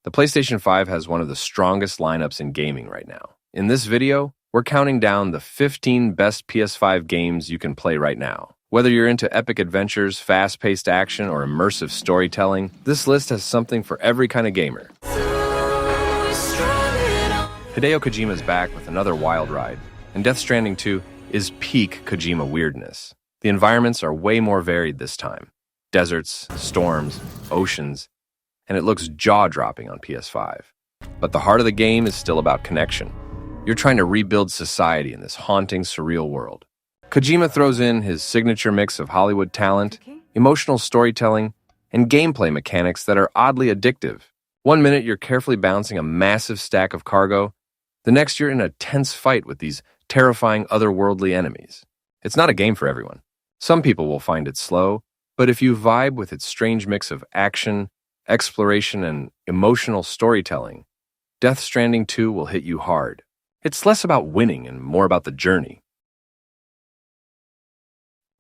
The PlayStation 5 has one of the strongest lineups in gaming right now. In this video, we're counting down the 15 best PS5 games you can play right now. Whether you're into epic adventures, fast-paced action, or immersive storytelling, this list has something for every kind of gamer. Hideo Kojima's back with another wild ride, and Death Stranding 2 is peak Kojima weirdness. The environments are way more varied this time. Deserts, storms, oceans, and it looks jaw-dropping on PS5. But the heart of the game is still about connection. You're trying to rebuild society in this haunting, surreal world. Kojima throws in his signature mix of Hollywood talent, emotional storytelling, and gameplay mechanics that are oddly addictive. One minute you're carefully balancing a massive stack of cargo, the next you're in a tense fight with these terrifying otherworldly enemies. It's not a game for everyone. Some people will find it slow, but if you vibe with its strange mix of action, exploration, and emotional storytelling, Death Stranding 2 will hit you hard. It's less about winning and more about the journey.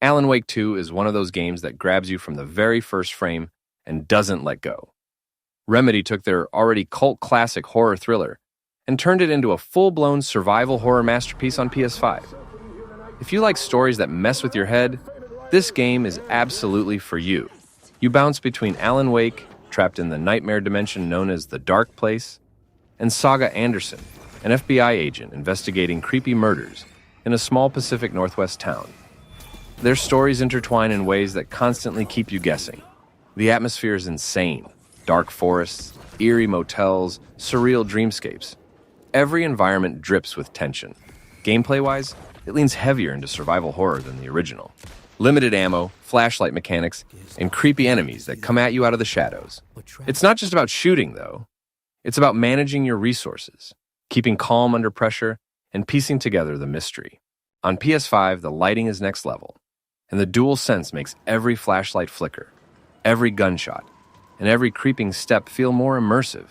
Alan Wake 2 is one of those games that grabs you from the very first frame and doesn't let go. Remedy took their already cult classic horror thriller and turned it into a full-blown survival horror masterpiece on PS5. If you like stories that mess with your head, this game is absolutely for you. You bounce between Alan Wake, trapped in the nightmare dimension known as the Dark Place, and Saga Anderson, an FBI agent investigating creepy murders in a small Pacific Northwest town. Their stories intertwine in ways that constantly keep you guessing. The atmosphere is insane. Dark forests, eerie motels, surreal dreamscapes. Every environment drips with tension. Gameplay-wise, it leans heavier into survival horror than the original. Limited ammo, flashlight mechanics, and creepy enemies that come at you out of the shadows. It's not just about shooting, though. It's about managing your resources, keeping calm under pressure, and piecing together the mystery. On PS5, the lighting is next level, and the DualSense makes every flashlight flicker, every gunshot, and every creeping step feel more immersive.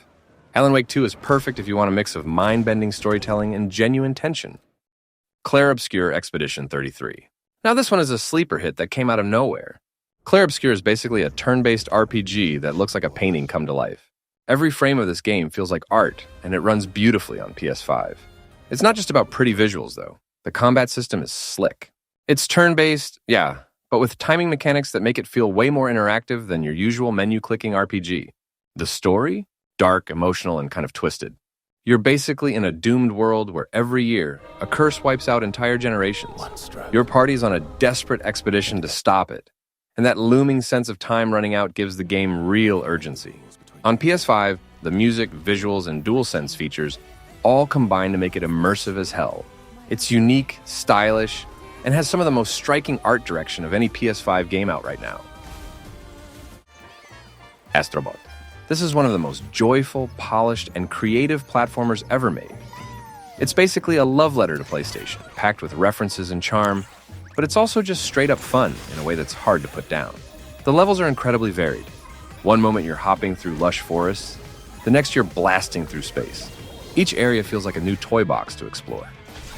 Alan Wake 2 is perfect if you want a mix of mind-bending storytelling and genuine tension. Clair Obscur Expedition 33. Now this one is a sleeper hit that came out of nowhere. Clair Obscur is basically a turn-based RPG that looks like a painting come to life. Every frame of this game feels like art, and it runs beautifully on PS5. It's not just about pretty visuals, though. The combat system is slick. It's turn-based, yeah, but with timing mechanics that make it feel way more interactive than your usual menu-clicking RPG. The story? Dark, emotional, and kind of twisted. You're basically in a doomed world where every year, a curse wipes out entire generations. Your party's on a desperate expedition to stop it, and that looming sense of time running out gives the game real urgency. On PS5, the music, visuals, and DualSense features all combine to make it immersive as hell. It's unique, stylish, and has some of the most striking art direction of any PS5 game out right now. Astro Bot. This is one of the most joyful, polished, and creative platformers ever made. It's basically a love letter to PlayStation, packed with references and charm, but it's also just straight-up fun in a way that's hard to put down. The levels are incredibly varied. One moment you're hopping through lush forests, the next you're blasting through space. Each area feels like a new toy box to explore.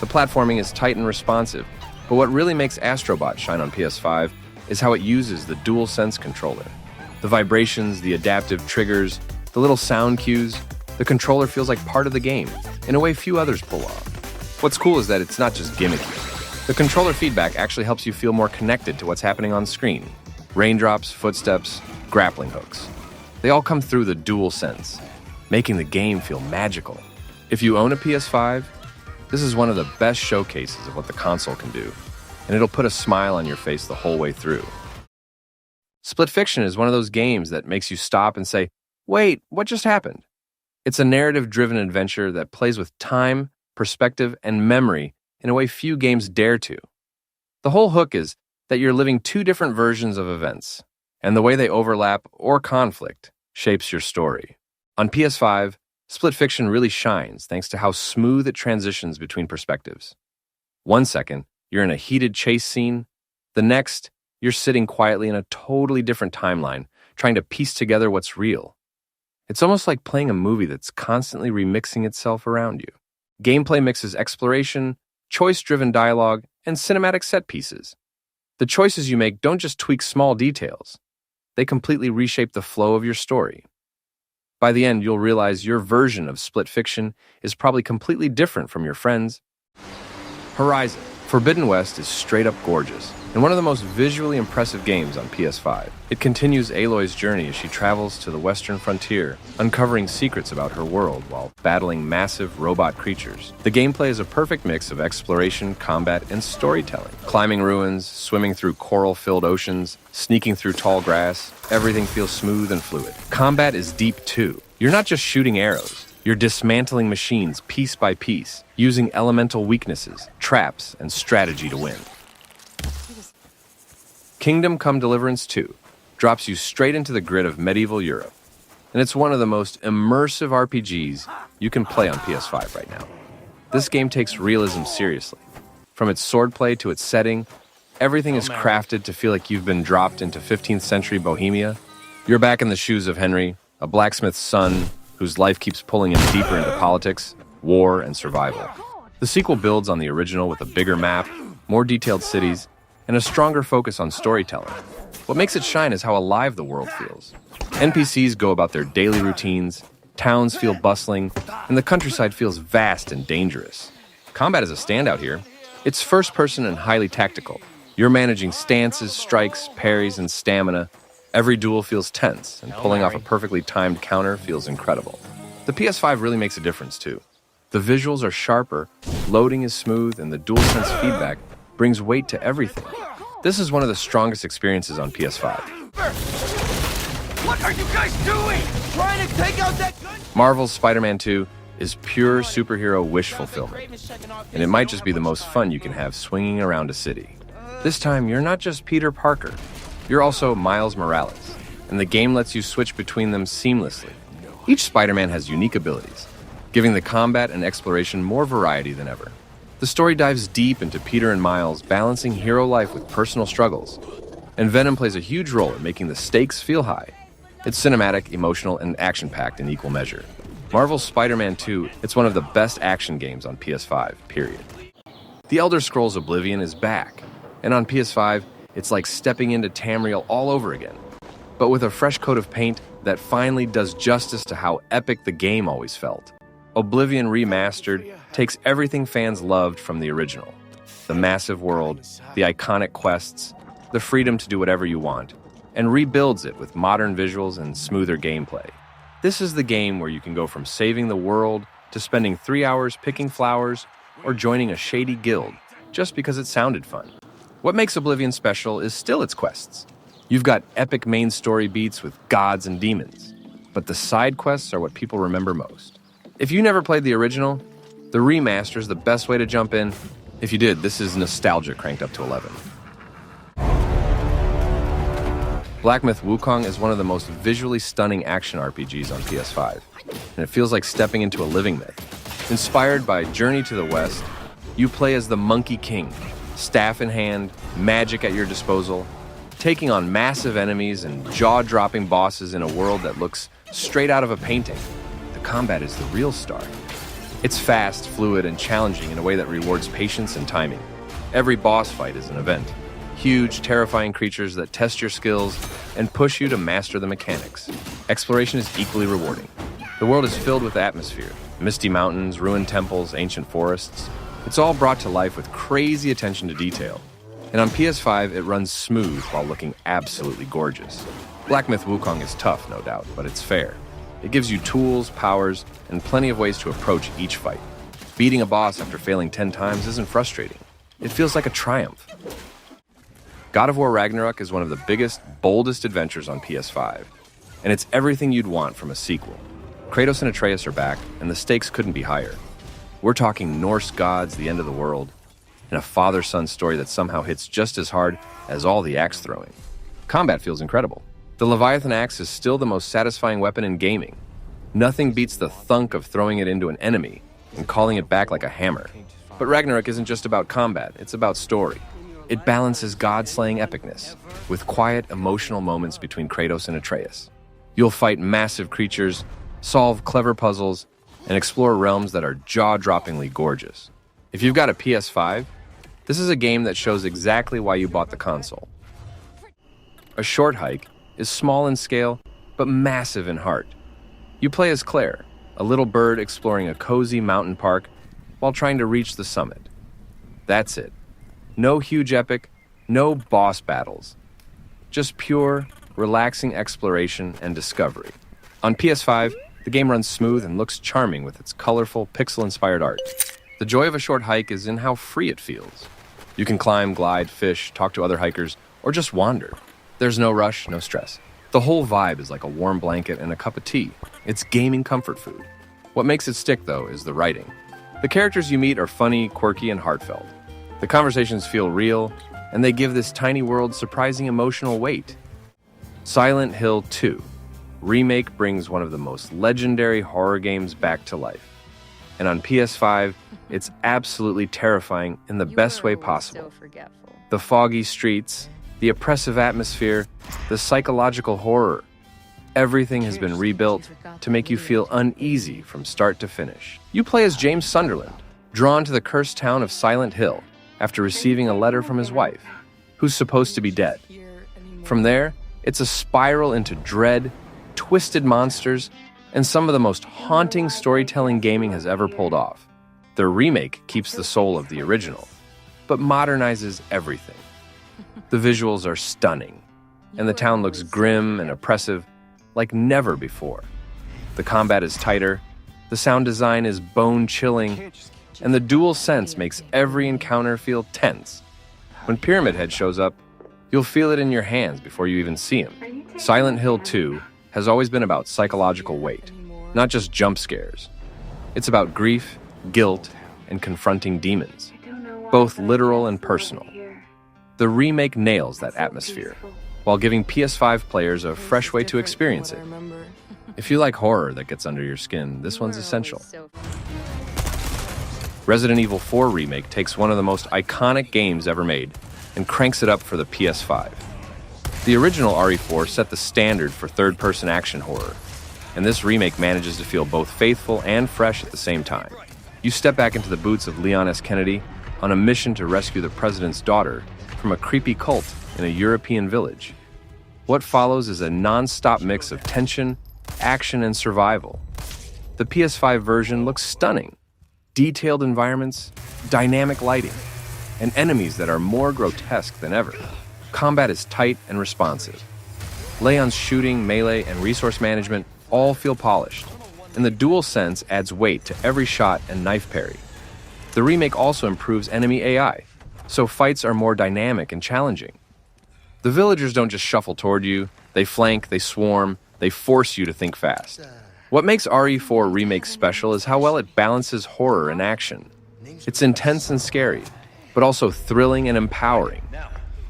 The platforming is tight and responsive, but what really makes Astro Bot shine on PS5 is how it uses the DualSense controller. The vibrations, the adaptive triggers, the little sound cues, the controller feels like part of the game, in a way few others pull off. What's cool is that it's not just gimmicky. The controller feedback actually helps you feel more connected to what's happening on screen. Raindrops, footsteps, grappling hooks. They all come through the DualSense, making the game feel magical. If you own a PS5, this is one of the best showcases of what the console can do, and it'll put a smile on your face the whole way through. Split Fiction is one of those games that makes you stop and say, wait, what just happened? It's a narrative-driven adventure that plays with time, perspective, and memory in a way few games dare to. The whole hook is that you're living two different versions of events, and the way they overlap or conflict shapes your story. On PS5, Split Fiction really shines thanks to how smooth it transitions between perspectives. 1 second, you're in a heated chase scene. The next, you're sitting quietly in a totally different timeline, trying to piece together what's real. It's almost like playing a movie that's constantly remixing itself around you. Gameplay mixes exploration, choice-driven dialogue, and cinematic set pieces. The choices you make don't just tweak small details. They completely reshape the flow of your story. By the end, you'll realize your version of split fiction is probably completely different from your friends'. Horizon Forbidden West is straight up gorgeous, and one of the most visually impressive games on PS5. It continues Aloy's journey as she travels to the western frontier, uncovering secrets about her world while battling massive robot creatures. The gameplay is a perfect mix of exploration, combat, and storytelling. Climbing ruins, swimming through coral-filled oceans, sneaking through tall grass, everything feels smooth and fluid. Combat is deep too. You're not just shooting arrows. You're dismantling machines piece by piece, using elemental weaknesses, traps, and strategy to win. Kingdom Come Deliverance 2 drops you straight into the grid of medieval Europe, and it's one of the most immersive RPGs you can play on PS5 right now. This game takes realism seriously. From its swordplay to its setting, everything is crafted to feel like you've been dropped into 15th century Bohemia. You're back in the shoes of Henry, a blacksmith's son whose life keeps pulling him deeper into politics, war, and survival. The sequel builds on the original with a bigger map, more detailed cities, and a stronger focus on storytelling. What makes it shine is how alive the world feels. NPCs go about their daily routines, towns feel bustling, and the countryside feels vast and dangerous. Combat is a standout here. It's first-person and highly tactical. You're managing stances, strikes, parries, and stamina. Every duel feels tense, and pulling off a perfectly timed counter feels incredible. The PS5 really makes a difference, too. The visuals are sharper, loading is smooth, and the DualSense feedback brings weight to everything. This is one of the strongest experiences on PS5. What are you guys doing? Trying to take out that gun? Marvel's Spider-Man 2 is pure superhero wish fulfillment, and it might just be the most fun you can have swinging around a city. This time, you're not just Peter Parker. You're also Miles Morales, and the game lets you switch between them seamlessly. Each Spider-Man has unique abilities, giving the combat and exploration more variety than ever. The story dives deep into Peter and Miles balancing hero life with personal struggles, and Venom plays a huge role in making the stakes feel high. It's cinematic, emotional, and action-packed in equal measure. Marvel's Spider-Man 2, it's one of the best action games on PS5, period. The Elder Scrolls Oblivion is back, and on PS5, it's like stepping into Tamriel all over again, but with a fresh coat of paint that finally does justice to how epic the game always felt. Oblivion Remastered takes everything fans loved from the original. The massive world, the iconic quests, the freedom to do whatever you want, and rebuilds it with modern visuals and smoother gameplay. This is the game where you can go from saving the world to spending 3 hours picking flowers or joining a shady guild just because it sounded fun. What makes Oblivion special is still its quests. You've got epic main story beats with gods and demons, but the side quests are what people remember most. If you never played the original, the remaster is the best way to jump in. If you did, this is nostalgia cranked up to 11. Black Myth Wukong is one of the most visually stunning action RPGs on PS5, and it feels like stepping into a living myth. Inspired by Journey to the West, you play as the Monkey King, staff in hand, magic at your disposal, taking on massive enemies and jaw-dropping bosses in a world that looks straight out of a painting. The combat is the real star. It's fast, fluid, and challenging in a way that rewards patience and timing. Every boss fight is an event. Huge, terrifying creatures that test your skills and push you to master the mechanics. Exploration is equally rewarding. The world is filled with atmosphere, misty mountains, ruined temples, ancient forests. It's all brought to life with crazy attention to detail. And on PS5, it runs smooth while looking absolutely gorgeous. Black Myth Wukong is tough, no doubt, but it's fair. It gives you tools, powers, and plenty of ways to approach each fight. Beating a boss after failing 10 times isn't frustrating. It feels like a triumph. God of War Ragnarök is one of the biggest, boldest adventures on PS5, and it's everything you'd want from a sequel. Kratos and Atreus are back, and the stakes couldn't be higher. We're talking Norse gods, the end of the world, and a father-son story that somehow hits just as hard as all the axe throwing. Combat feels incredible. The Leviathan axe is still the most satisfying weapon in gaming. Nothing beats the thunk of throwing it into an enemy and calling it back like a hammer. But Ragnarök isn't just about combat, it's about story. It balances god-slaying epicness with quiet, emotional moments between Kratos and Atreus. You'll fight massive creatures, solve clever puzzles, and explore realms that are jaw-droppingly gorgeous. If you've got a PS5, this is a game that shows exactly why you bought the console. A Short Hike is small in scale, but massive in heart. You play as Clair, a little bird exploring a cozy mountain park while trying to reach the summit. That's it. No huge epic, no boss battles. Just pure, relaxing exploration and discovery. On PS5, the game runs smooth and looks charming with its colorful, pixel-inspired art. The joy of a short hike is in how free it feels. You can climb, glide, fish, talk to other hikers, or just wander. There's no rush, no stress. The whole vibe is like a warm blanket and a cup of tea. It's gaming comfort food. What makes it stick, though, is the writing. The characters you meet are funny, quirky, and heartfelt. The conversations feel real, and they give this tiny world surprising emotional weight. Silent Hill 2 Remake brings one of the most legendary horror games back to life. And on PS5, it's absolutely terrifying in the best way possible. The foggy streets, the oppressive atmosphere, the psychological horror. Everything has been rebuilt to make you feel uneasy from start to finish. You play as James Sunderland, drawn to the cursed town of Silent Hill after receiving a letter from his wife, who's supposed to be dead. From there, it's a spiral into dread, twisted monsters, and some of the most haunting storytelling gaming has ever pulled off. The remake keeps the soul of the original, but modernizes everything. The visuals are stunning, and the town looks grim and oppressive like never before. The combat is tighter, the sound design is bone-chilling, and the dual sense makes every encounter feel tense. When Pyramid Head shows up, you'll feel it in your hands before you even see him. Silent Hill 2 has always been about psychological weight, not just jump scares. It's about grief, guilt, and confronting demons, both literal and personal. The remake nails that atmosphere, while giving PS5 players a fresh way to experience it. If you like horror that gets under your skin, this one's essential. Resident Evil 4 Remake takes one of the most iconic games ever made and cranks it up for the PS5. The original RE4 set the standard for third-person action horror, and this remake manages to feel both faithful and fresh at the same time. You step back into the boots of Leon S. Kennedy on a mission to rescue the president's daughter from a creepy cult in a European village. What follows is a non-stop mix of tension, action, and survival. The PS5 version looks stunning. Detailed environments, dynamic lighting, and enemies that are more grotesque than ever. Combat is tight and responsive. Leon's shooting, melee, and resource management all feel polished, and the dual sense adds weight to every shot and knife parry. The remake also improves enemy AI, so fights are more dynamic and challenging. The villagers don't just shuffle toward you, they flank, they swarm, they force you to think fast. What makes RE4 Remake special is how well it balances horror and action. It's intense and scary, but also thrilling and empowering.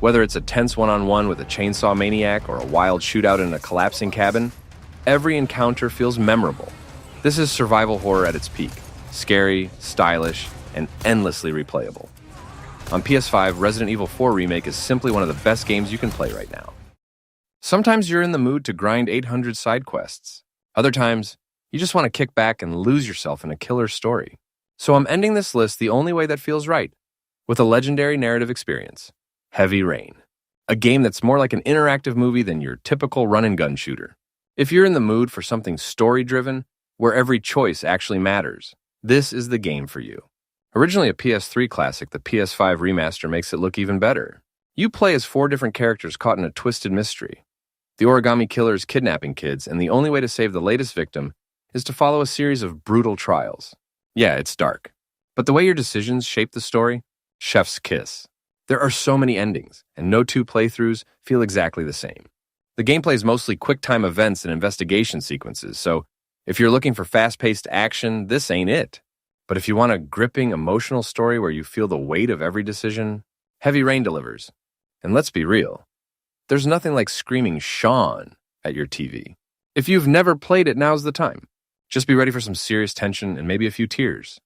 Whether it's a tense one-on-one with a chainsaw maniac or a wild shootout in a collapsing cabin, every encounter feels memorable. This is survival horror at its peak, scary, stylish, and endlessly replayable. On PS5, Resident Evil 4 Remake is simply one of the best games you can play right now. Sometimes you're in the mood to grind 800 side quests. Other times, you just want to kick back and lose yourself in a killer story. So I'm ending this list the only way that feels right, with a legendary narrative experience, Heavy Rain. A game that's more like an interactive movie than your typical run-and-gun shooter. If you're in the mood for something story-driven, where every choice actually matters, this is the game for you. Originally a PS3 classic, the PS5 remaster makes it look even better. You play as 4 different characters caught in a twisted mystery. The origami killer is kidnapping kids, and the only way to save the latest victim is to follow a series of brutal trials. Yeah, it's dark. But the way your decisions shape the story, chef's kiss. There are so many endings, and no 2 playthroughs feel exactly the same. The gameplay is mostly quick-time events and investigation sequences, so if you're looking for fast-paced action, this ain't it. But if you want a gripping, emotional story where you feel the weight of every decision, Heavy Rain delivers. And let's be real, there's nothing like screaming Sean at your TV. If you've never played it, now's the time. Just be ready for some serious tension and maybe a few tears.